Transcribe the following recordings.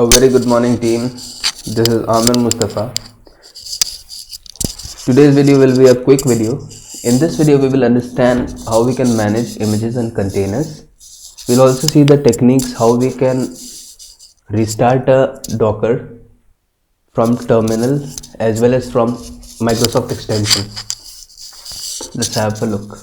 A very good morning team. This is Amir Mustafa. Today's video will be a quick video. In this video we will understand how we can manage images and containers. We'll also see the techniques how we can restart a Docker from terminal as well as from Microsoft extension. Let's have a look.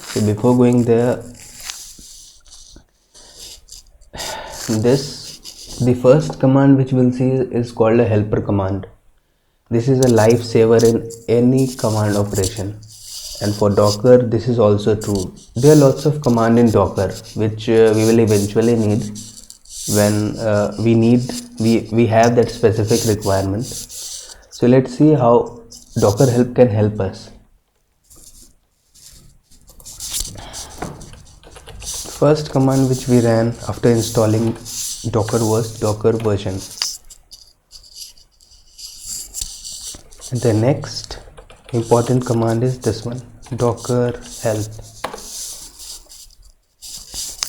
So before going there, the first command which we'll see is called a helper command. This is a lifesaver in any command operation, and for Docker this is also true. There are lots of command in Docker which we will eventually need when we have that specific requirement. So let's see how Docker help can help us. First command which we ran after installing Docker was docker version. And the next important command is this one, docker help.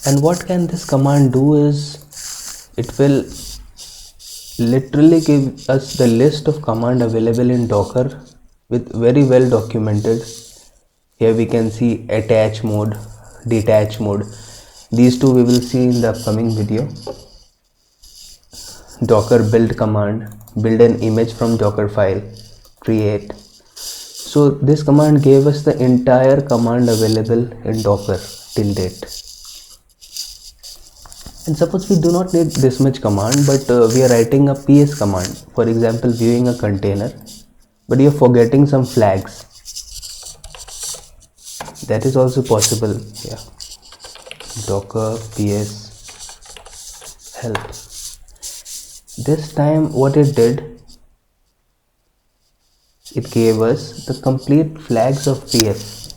And what can this command do is it will literally give us the list of command available in Docker with very well documented. Here we can see attach mode, detach mode. These two we will see in the upcoming video. Docker build command, build an image from Docker file, create. So this command gave us the entire command available in Docker till date. And suppose we do not need this much command, but we are writing a ps command, for example viewing a container, but you are forgetting some flags. That is also possible. Yeah. Docker ps help. This time what it did, it gave us the complete flags of ps.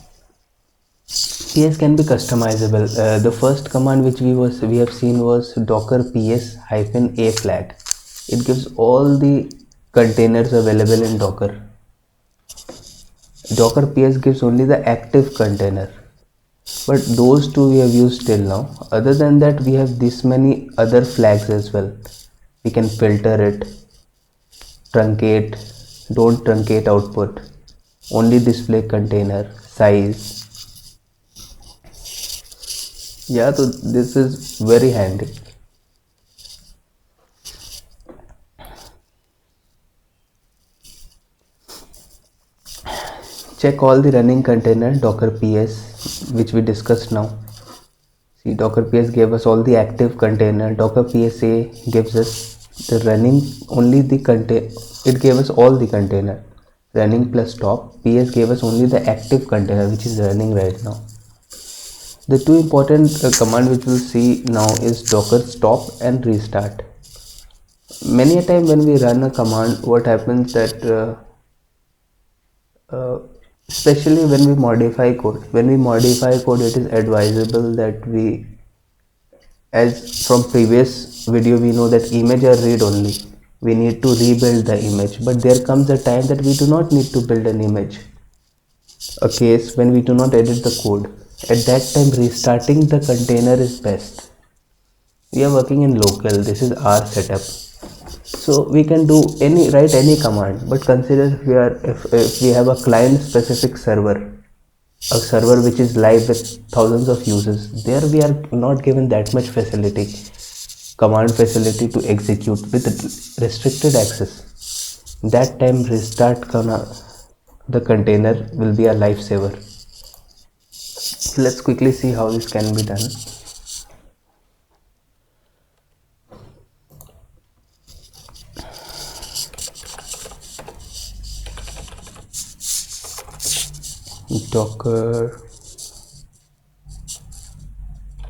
ps can be customizable. The first command which we have seen was docker ps-a flag. It gives all the containers available in Docker. Docker ps gives only the active container. But those two we have used till now. Other than that, we have this many other flags as well. We can filter it, truncate, don't truncate output, only display container, size. Yeah, so this is very handy. Check all the running container docker ps which we discussed now. See, docker ps gave us all the active container. Docker psa gives us the running only the container. It gave us all the container running plus stop. Ps gave us only the active container which is running right now. The two important command which we'll see now is docker stop and restart. Many a time when we run a command, what happens that especially when we modify code, it is advisable that we, as from previous video we know that image are read only, we need to rebuild the image, but there comes a time that we do not need to build an image, a case when we do not edit the code. At that time restarting the container is best. We are working in local, this is our setup, so we can write any command, but consider if we have a client specific server, a server which is live with thousands of users, there we are not given that much command facility to execute with restricted access. That time restart the container will be a lifesaver. Let's quickly see how this can be done. Docker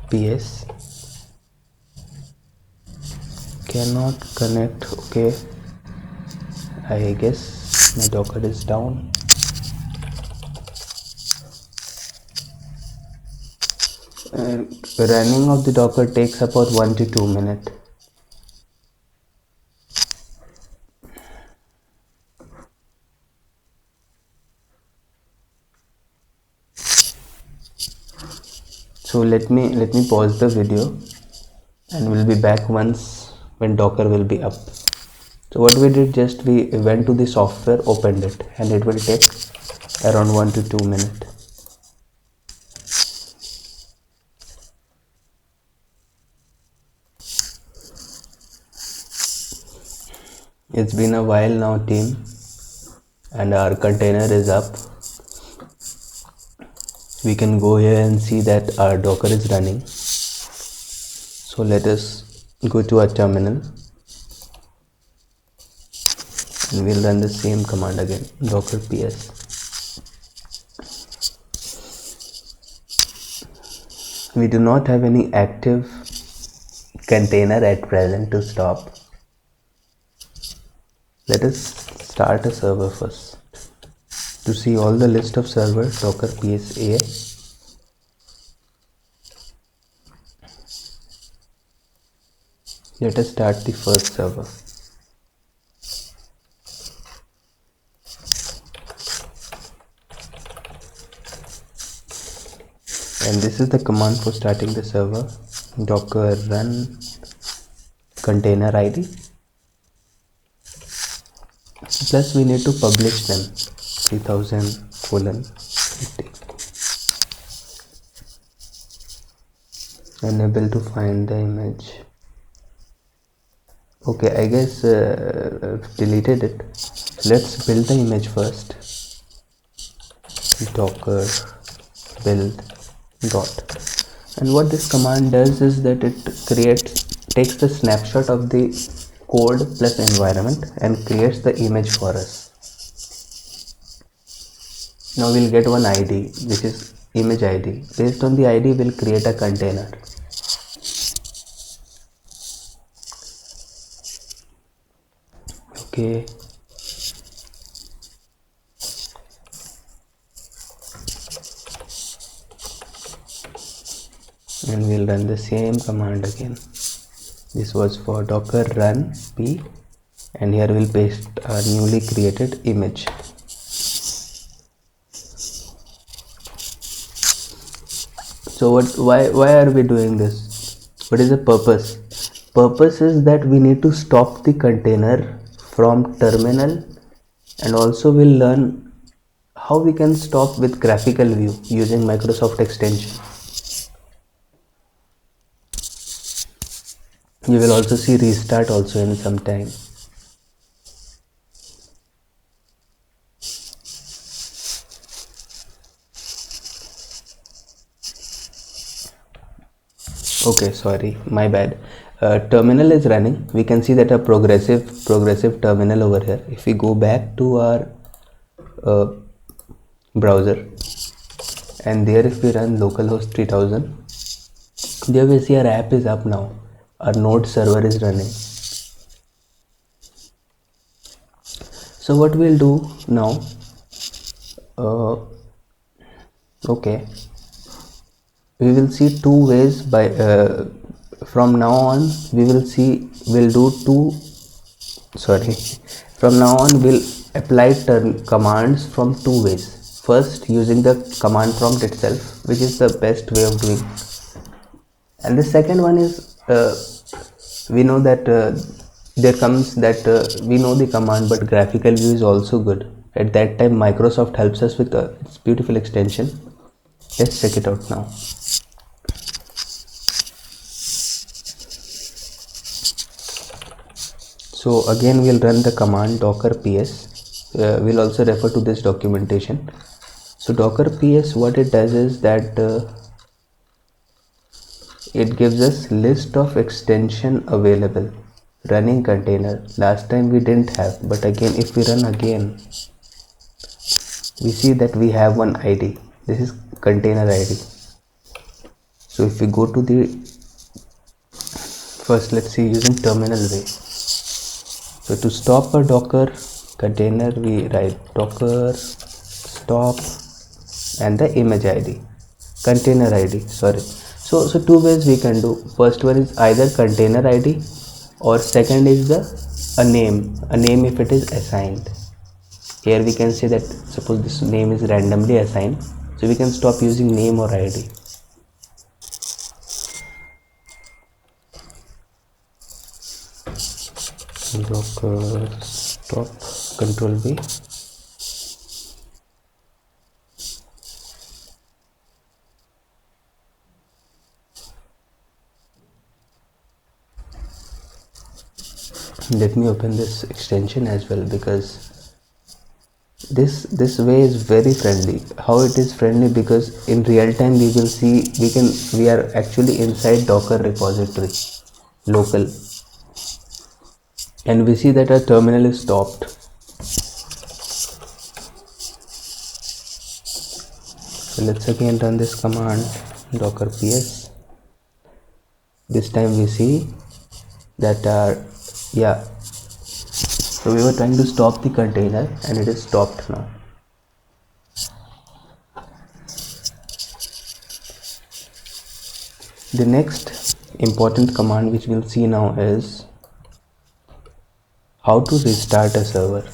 ps cannot connect. Okay, I guess my Docker is down. And running of the Docker takes about 1 to 2 minutes. So let me pause the video and we'll be back once when Docker will be up. So what we did, just we went to the software, opened it, and it will take around 1 to 2 minutes. It's been a while now, team, and our container is up. We can go here and see that our Docker is running. So let us go to our terminal and we'll run the same command again, docker ps. We do not have any active container at present to stop. Let us start a server first. To see all the list of servers, docker ps a. Let us start the first server. And this is the command for starting the server, docker run container id, plus we need to publish them 3000:50. Unable to find the image. Okay, I guess deleted it. Let's build the image first. Docker build dot, and what this command does is that it takes the snapshot of the code plus environment and creates the image for us. Now we'll get one id, which is image id. Based on the id, we'll create a container. Okay, and we'll run the same command again. This was for docker run p, and here we'll paste our newly created image. So why are we doing this? What is the purpose? Purpose is that we need to stop the container from terminal, and also we'll learn how we can stop with graphical view using Microsoft extension. You will also see restart also in some time. Okay, sorry, my bad. Terminal is running. We can see that a progressive terminal over here. If we go back to our browser, and there if we run localhost 3000, there we see our app is up now. Our node server is running. So what we'll do now, okay, we will see two ways. By from now on we'll apply commands from two ways. First, using the command prompt itself, which is the best way of doing, and the second one is we know that we know the command, but graphical view is also good. At that time Microsoft helps us with its beautiful extension. Let's check it out now. So again we'll run the command docker ps. We'll also refer to this documentation. So docker ps, what it does is that it gives us list of extension available running container. Last time we didn't have, but again if we run again, we see that we have one id. This is container id. So if we go to the first, let's see using terminal way. So to stop a docker container, we write docker stop and the image id, container id, sorry. So two ways we can do. First one is either container id, or second is a name if it is assigned. Here we can say that suppose this name is randomly assigned, so we can stop using name or id. docker stop, control V. Let me open this extension as well, because this way is very friendly. How it is friendly? Because in real time we will see, we are actually inside Docker repository local, and we see that our terminal is stopped. So let's again run this command, docker ps. This time we see that so we were trying to stop the container and it is stopped now. The next important command which we'll see now is how to restart a server.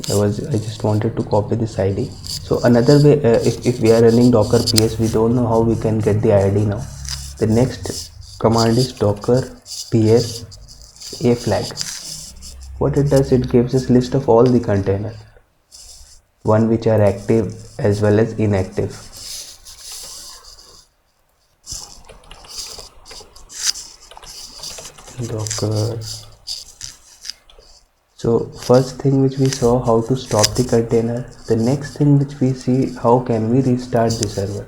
I just wanted to copy this ID. So another way, if we are running docker ps, we don't know how we can get the ID now. The next command is docker ps a flag. What it does, it gives us list of all the container, one which are active as well as inactive. Docker. So first thing which we saw, how to stop the container. The next thing which we see, how can we restart the server.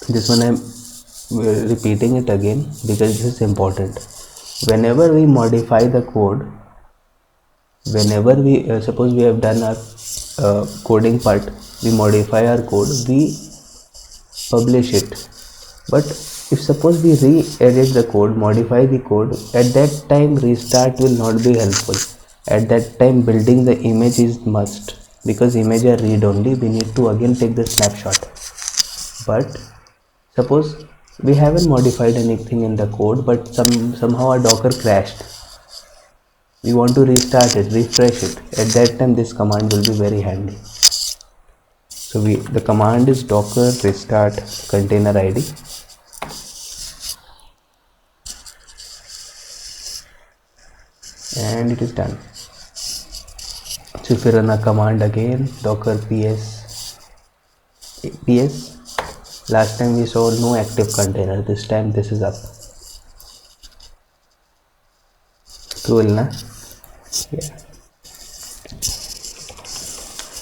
This one I'm repeating it again because this is important. Whenever we modify the code, whenever we suppose we have done our coding part, we modify our code, we publish it. But if suppose we re-edit the code, modify the code, at that time restart will not be helpful. At that time building the image is must, because image are read only. We need to again take the snapshot. But suppose we haven't modified anything in the code, but somehow our docker crashed. We want to restart it, refresh it. At that time this command will be very handy. So the command is docker restart container ID. And it is done. So if we run a command again, docker ps, last time we saw no active container, this time this is up. Cool, na? Yeah.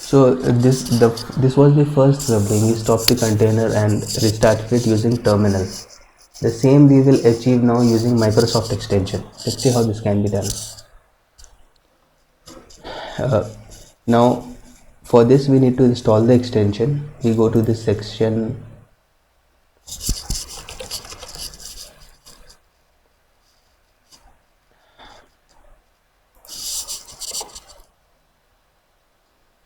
So this was the first troubling. We stopped the container and restarted it using terminal. The same we will achieve now using Microsoft extension. Let's see how this can be done. Now for this we need to install the extension. We go to this section,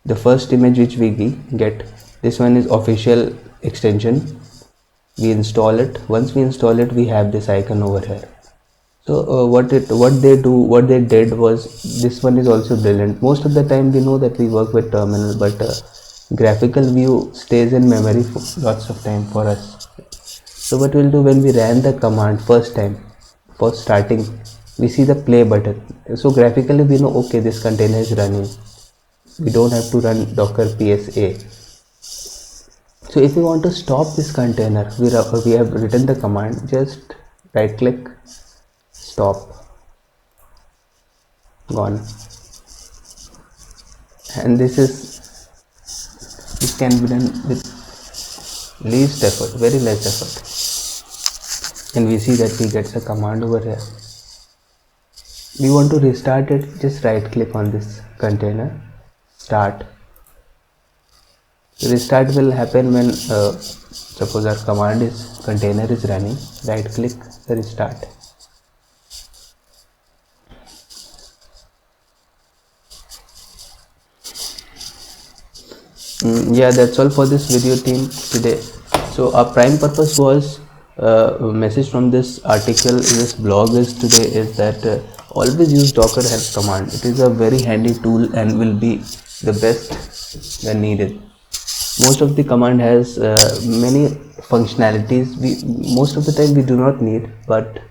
the first image which we get, this one is official extension. We install it. Once we install it, we have this icon over here. So what they did was, this one is also brilliant. Most of the time we know that we work with terminal, but graphical view stays in memory for lots of time for us. So what we'll do, when we ran the command first time, for starting, we see the play button. So graphically we know, okay, this container is running. We don't have to run docker psa. So if we want to stop this container, we have written the command, just right click, stop, gone. And this can be done with least effort, very less effort. And we see that we get a command over here. We want to restart it, just right click on this container, start. The restart will happen when suppose our container is running, right click, restart. Yeah, that's all for this video, team, today. So our prime purpose was message from this article, this blog is today, is that always use docker help command. It is a very handy tool and will be the best when needed. Most of the command has many functionalities most of the time we do not need, but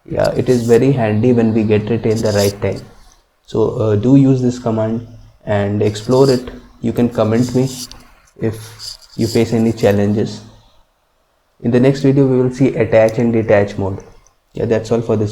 Yeah, it is very handy when we get it in the right time. So do use this command and explore it. You can comment me if you face any challenges. In the next video we will see attach and detach mode. Yeah, that's all for this video.